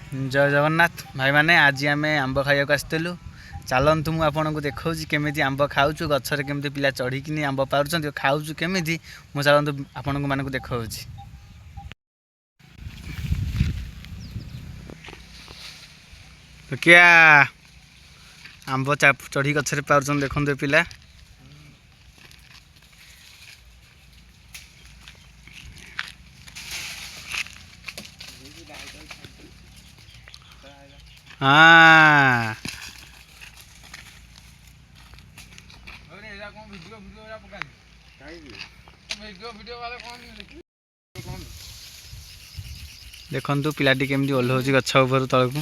जय जगन्नाथ भाई मैंने आज आम आंब खाइक आसलु चलतु मुझे आपको देखा केमी आंब खाऊ गचर केमी पिला चढ़ी आंब पार खाऊ केमी मुझे चलतु आपण मानक देखा क्या आंब चढ़ी गचर पार देखते पिला हाँ देखु पिलाटी केमती ओह्लौच गछ उपर तलक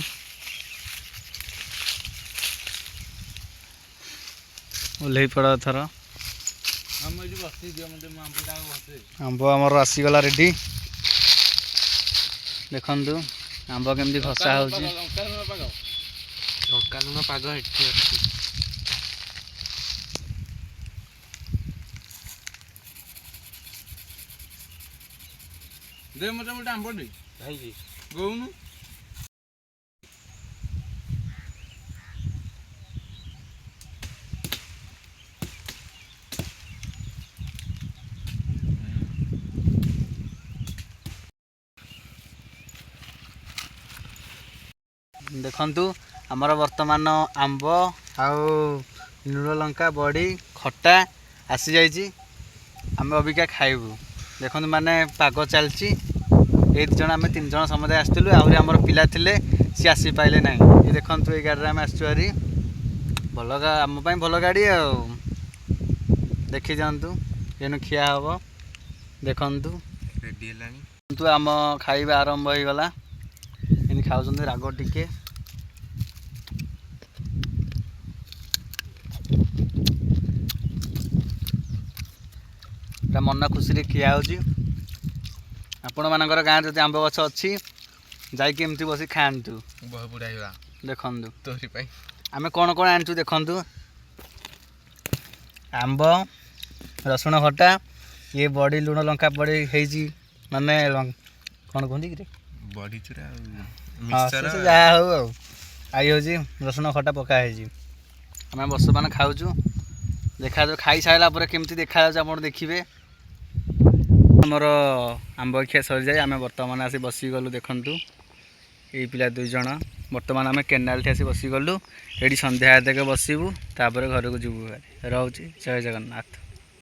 ओह्ल पड़ थर आंब आमर आसीगला रेडी देखु आंब केमती खसा हो लंका लुण पाग दे मत मोटे आंब दे भाई गौनु देखु आमर बर्तमान आंब आउ लुण लंका बड़ी खटा आसी जाइए आम अबिका खाइबू देखो माने पाग चलती ये जन आम 3 जन समझे आसलु आहरी आमर पिला थिले सी आसी पाइले ना ये देखु ये गाड़ी आम आसुरी भल आम भल गाड़ी आ देखी जातु ये खिया हम देखु रेडी आम खाଇବା आरंभ हो गला इन खाऊँ राग टिके मन खुशी खिया आपण मानकर गाँव जब आंब गछ अच्छी जामती बस खातु देखु आम कौन कौन आनु देखु आंब रसुण खटा ये बड़ी लुण लंका बड़ी माने कौन कहती कि बड़ी चूरा जहाँ हूँ आई हूँ रसुण खटा पकाई आम बर्तमान खाऊँ देखा खाई सारा केमती देखा आप देखिए आमर आंब खिया सरी जाए आम बर्तमान आसी बसीगलु देखु ये पिला 2 जन बर्तमान आम केनाल ठी आसी बसीगलु ये संध्या तक बसबू तापर घर को जीवु रोचे जय जगन्नाथ।